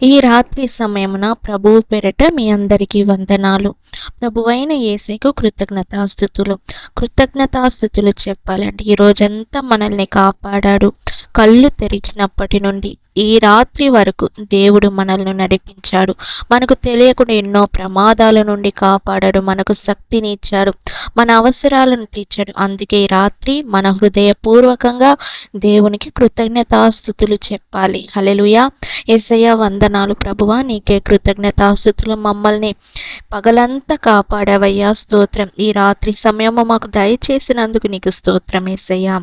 ఈ రాత్రి సమయమున ప్రభువు పేరట మీ అందరికీ వందనాలు. ప్రభువైన యేసయ్యకు కృతజ్ఞతాస్తుతులు చెప్పాలండి. ఈ రోజంతా మనల్ని కాపాడాడు. కళ్ళు తెరిచినప్పటి నుండి ఈ రాత్రి వరకు దేవుడు మనల్ని నడిపించాడు. మనకు తెలియకుండా ఎన్నో ప్రమాదాల నుండి కాపాడాడు. మనకు శక్తిని ఇచ్చాడు, మన అవసరాలను తీర్చాడు. అందుకే ఈ రాత్రి మన హృదయపూర్వకంగా దేవునికి కృతజ్ఞతాస్తుతులు చెప్పాలి. హల్లెలూయా. యేసయ్య వందనాలు ప్రభువా, నీకే కృతజ్ఞతాస్తుతులు. మమ్మల్ని పగలంతా కాపాడవయ్యా, స్తోత్రం. ఈ రాత్రి సమయము మాకు దయచేసినందుకు నీకు స్తోత్రం యేసయ్యా.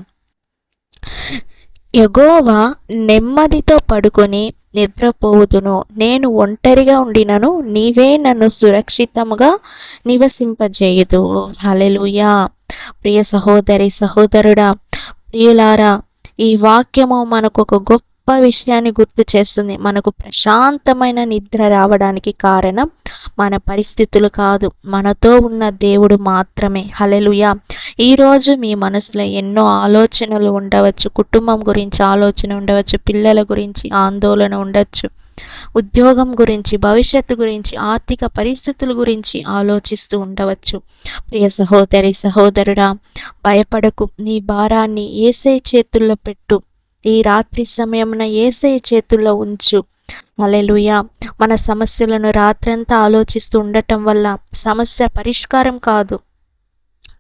యెహోవా నెమ్మదితో పడుకొని నిద్రపోవుదును. నేను ఒంటరిగా ఉండినను నీవే నన్ను సురక్షితముగా నివసింపజేయుదు. హల్లెలూయా. ప్రియ సహోదరి సహోదరుడా, ప్రియులారా, ఈ వాక్యము మనకు ఒక గొప్ప విషయాన్ని గుర్తు చేస్తుంది. మనకు ప్రశాంతమైన నిద్ర రావడానికి కారణం మన పరిస్థితులు కాదు, మనతో ఉన్న దేవుడు మాత్రమే. హల్లెలూయా. ఈరోజు మీ మనసులో ఎన్నో ఆలోచనలు ఉండవచ్చు. కుటుంబం గురించి ఆలోచన ఉండవచ్చు, పిల్లల గురించి ఆందోళన ఉండొచ్చు, ఉద్యోగం గురించి, భవిష్యత్తు గురించి, ఆర్థిక పరిస్థితుల గురించి ఆలోచిస్తూ ఉండవచ్చు. ప్రియ సహోదరి సహోదరుడా, భయపడకు. నీ భారాన్ని యేసయ్య చేతుల్లో పెట్టు. ఈ రాత్రి సమయమున యేసయ్య చేతుల్లో ఉంచు. హల్లెలూయా. మన సమస్యలను రాత్రంతా ఆలోచిస్తూ ఉండటం వల్ల సమస్య పరిష్కారం కాదు,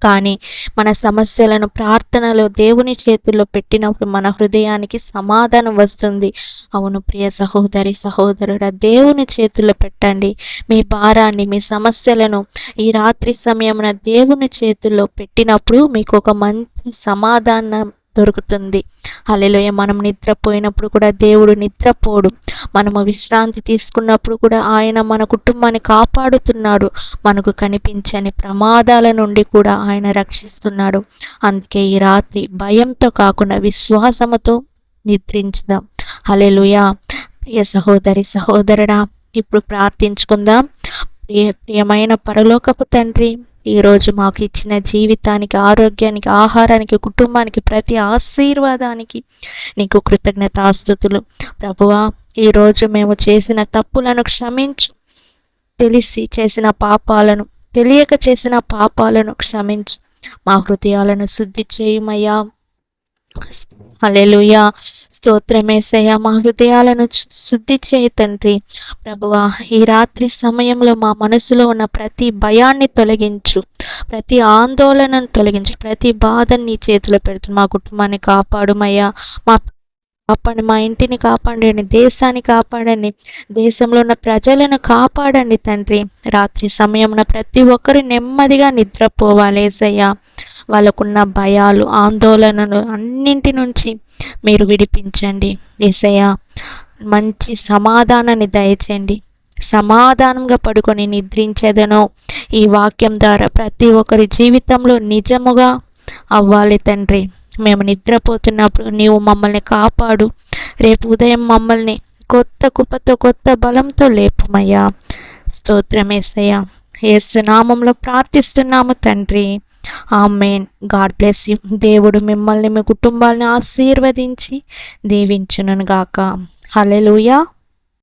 కానీ మన సమస్యలను ప్రార్థనలో దేవుని చేతుల్లో పెట్టినప్పుడు మన హృదయానికి సమాధానం వస్తుంది. అవును ప్రియ సహోదరి సహోదరుడా, దేవుని చేతుల్లో పెట్టండి. మీ భారాన్ని, మీ సమస్యలను ఈ రాత్రి సమయమున దేవుని చేతుల్లో పెట్టినప్పుడు మీకు ఒక మంచి సమాధానం దొరుకుతుంది. హల్లెలూయా. మనం నిద్రపోయినప్పుడు కూడా దేవుడు నిద్రపోడు. మనము విశ్రాంతి తీసుకున్నప్పుడు కూడా ఆయన మన కుటుంబాన్ని కాపాడుతున్నాడు. మనకు కనిపించని ప్రమాదాల నుండి కూడా ఆయన రక్షిస్తున్నాడు. అందుకే ఈ రాత్రి భయంతో కాకుండా విశ్వాసముతో నిద్రించుదాం. హల్లెలూయా. ప్రియ సహోదరి సహోదరుడా, ఇప్పుడు ప్రార్థించుకుందాం. ప్రియమైన పరలోకపు తండ్రి, ఈరోజు మాకు ఇచ్చిన జీవితానికి, ఆరోగ్యానికి, ఆహారానికి, కుటుంబానికి, ప్రతి ఆశీర్వాదానికి నీకు కృతజ్ఞతాస్తుతులు. ప్రభువా, ఈరోజు మేము చేసిన తప్పులను క్షమించు. తెలిసి చేసిన పాపాలను, తెలియక చేసిన పాపాలను క్షమించు. మా హృదయాలను శుద్ధి చేయమయ్యా. హల్లెలూయా. స్తోత్రమేసయ్యా. మా హృదయాలను శుద్ధి చేయి తండ్రి. ప్రభువా, ఈ రాత్రి సమయంలో మా మనసులో ఉన్న ప్రతి భయాన్ని తొలగించు, ప్రతి ఆందోళనను తొలగించు, ప్రతి బాధని నీ చేతిలో పెడుతుంది. మా కుటుంబాన్ని కాపాడుమయ్యా. కాపాడండి, మా ఇంటిని కాపాడండి, దేశాన్ని కాపాడండి, దేశంలో ఉన్న ప్రజలను కాపాడండి తండ్రి. రాత్రి సమయమున ప్రతి ఒక్కరు నెమ్మదిగా నిద్రపోవాలి యేసయ్యా. వాళ్ళకున్న భయాలు, ఆందోళనలు అన్నింటి నుంచి మీరు విడిపించండి యేసయ్యా. మంచి సమాధానాన్ని దయచేయండి. సమాధానంగా పడుకొని నిద్రించేదనో ఈ వాక్యం ద్వారా ప్రతి ఒక్కరి జీవితంలో నిజముగా అవ్వాలి తండ్రి. మేము నిద్రపోతున్నప్పుడు నీవు మమ్మల్ని కాపాడు. రేపు ఉదయం మమ్మల్ని కొత్త కృపతో, కొత్త బలంతో లేపుమయ్యా. స్తోత్రమేసయ్యా. యేసు నామములో ప్రార్థిస్తున్నాము తండ్రి. ఆమేన్. God bless you. దేవుడు మిమ్మల్ని, మీ కుటుంబాలను ఆశీర్వదించి దీవించును గాక. హల్లెలూయా.